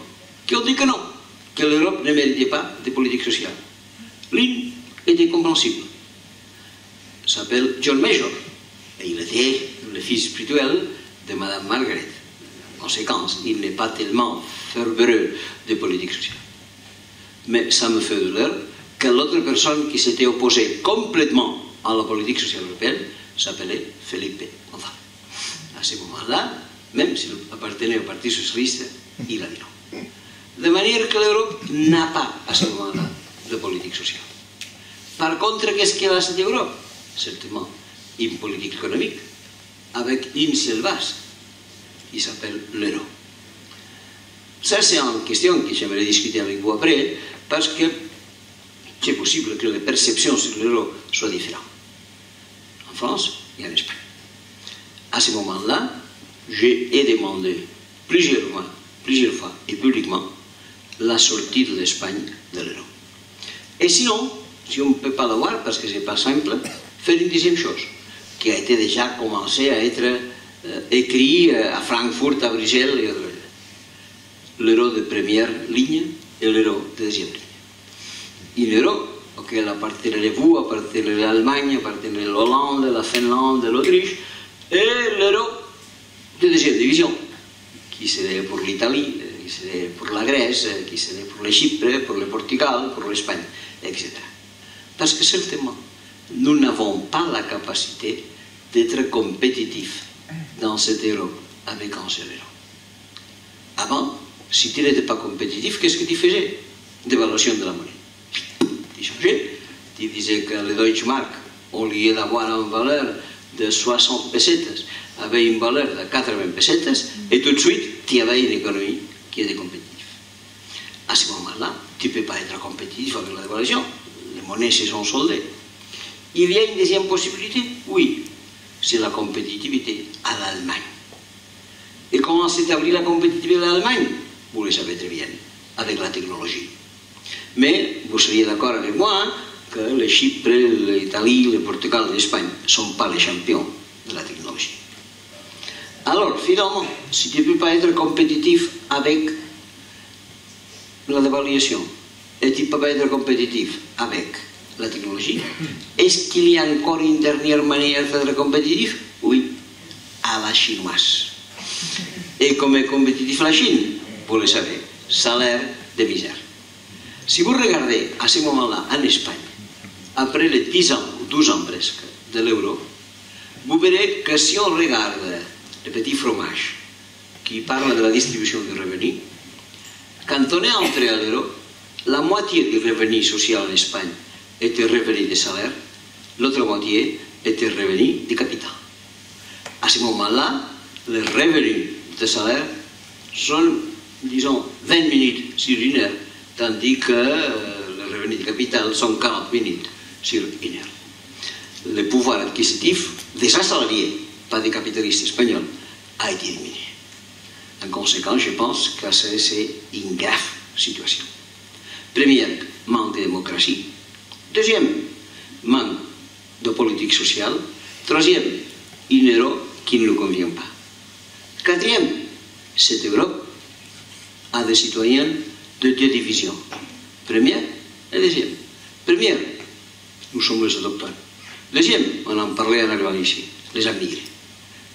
qui ont dit que non, que l'Europe ne méritait pas de politique sociale. L'une était compréhensible. Il s'appelle John Major, et il était le fils spirituel de Madame Margaret. En conséquence, il n'est pas tellement ferveur de politique sociale. Mais ça me fait douleur que l'autre personne qui s'était opposée complètement à la politique sociale européenne s'appelait Felipe González. À ce moment-là, même s'il appartenait au Parti socialiste, il a dit non. De manière que l'Europe n'a pas, à ce moment-là, de politique sociale. Par contre, qu'est-ce qu'elle a cette Europe? Certainement, une politique économique avec une seule base, qui s'appelle l'euro. Ça, c'est une question que j'aimerais discuter avec vous après, parce que c'est possible que les perceptions sur l'euro soient différentes. En France et en Espagne. À ce moment-là, j'ai demandé plusieurs fois et publiquement la sortie de l'Espagne de l'euro. Et sinon, si on ne peut pas l'avoir, parce que ce n'est pas simple, faire une deuxième chose, qui a été déjà commencé à être écrit à Francfort, à Bruxelles et autres. L'euro de première ligne et l'euro de deuxième ligne. Un euro auquel appartiendrait vous, appartiendrait l'Allemagne, appartiendrait l'Hollande, la Finlande, l'Autriche, et l'euro de deuxième division, qui serait pour l'Italie, qui serait pour la Grèce, qui serait pour le Chypre, pour le Portugal, pour l'Espagne, etc. Parce que certainement, nous n'avons pas la capacité d'être compétitifs dans cette Europe avec un seul euro. Avant, Si tu n'étais pas compétitif, qu'est-ce que tu faisais? Dévaluation de la monnaie. Tu changeais. Tu disais que le Deutsche Mark, au lieu d'avoir une valeur de 60 pesetas, avait une valeur de 80 pesetas, et tout de suite, tu avais une économie qui était compétitive. À ce moment-là, tu ne peux pas être compétitif avec la dévaluation. Les monnaies se sont soldées. Il y a une deuxième possibilité? Oui, c'est la compétitivité à l'Allemagne. Et comment s'établit la compétitivité à l'Allemagne? Vous le savez très bien, avec la technologie. Mais vous seriez d'accord avec moi que le Chypre, l'Italie, le Portugal et l'Espagne ne sont pas les champions de la technologie. Alors, finalement, si tu ne peux pas être compétitif avec la dévaluation et tu ne peux pas être compétitif avec la technologie, est-ce qu'il y a encore une dernière manière d'être compétitif? Oui, à la chinoise. Et comme est compétitif la Chine, vous le savez, salaire de misère. Si vous regardez à ce moment-là en Espagne, après les 10 ans, ou 12 ans presque, de l'euro, vous verrez que si on regarde le petit fromage qui parle de la distribution du revenu, quand on est entré à l'euro, la moitié du revenu social en Espagne était revenu des salaires, l'autre moitié était revenu du capital. À ce moment-là, les revenus de salaire sont, disons, 20 minutes sur une heure, tandis que les revenus du capital sont 40 minutes sur une heure. Le pouvoir acquisitif des assalariés, pas des capitalistes espagnols, a été diminué. En conséquence, je pense que c'est une grave situation. Première, manque de démocratie. Deuxième, manque de politique sociale. Troisième, une Europe qui ne nous convient pas. Quatrième, cette Europe a des citoyens de deux divisions. Première et deuxième. Première, nous sommes les autochtones. Deuxième, on en parlait en arrivant ici, les immigrés,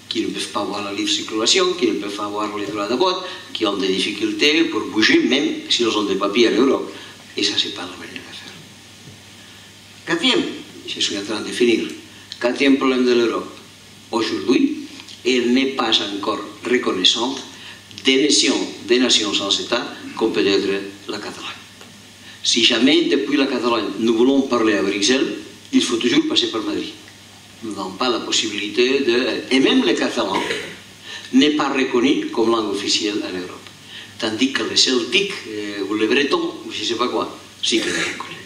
qui ne peuvent pas avoir la libre circulation, qui ne peuvent pas avoir les droits de vote, qui ont des difficultés pour bouger, même s'ils ont des papiers en Europe. Et ça, c'est pas la manière de faire. Quatrième, je suis en train de finir, quatrième problème de l'Europe. Aujourd'hui, elle n'est pas encore reconnaissante des nations sans État, comme peut être la Catalogne. Si jamais, depuis la Catalogne, nous voulons parler à Bruxelles, il faut toujours passer par Madrid. Nous n'avons pas la possibilité de... Et même le catalan n'est pas reconnu comme langue officielle en Europe. Tandis que le celtique ou le breton, ou je ne sais pas quoi, sí que le reconnaît.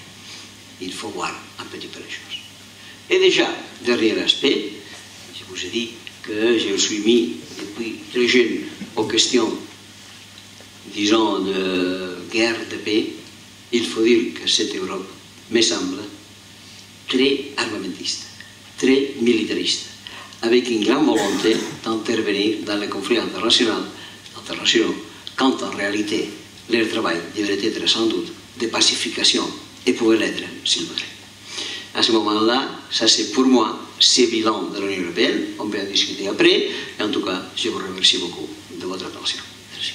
Il faut voir un petit peu les choses. Et déjà, dernier aspect, je vous ai dit que je me suis mis depuis très jeune aux questions, disons, de guerre, de paix. Il faut dire que cette Europe me semble très armamentiste, très militariste, avec une grande volonté d'intervenir dans les conflits internationaux, quand en réalité leur travail devrait être sans doute de pacification et pouvait l'être s'il voudrait. À ce moment-là, ça c'est pour moi ce bilan de l'Union européenne. On peut en discuter après. Et en tout cas, je vous remercie beaucoup de votre attention. Merci.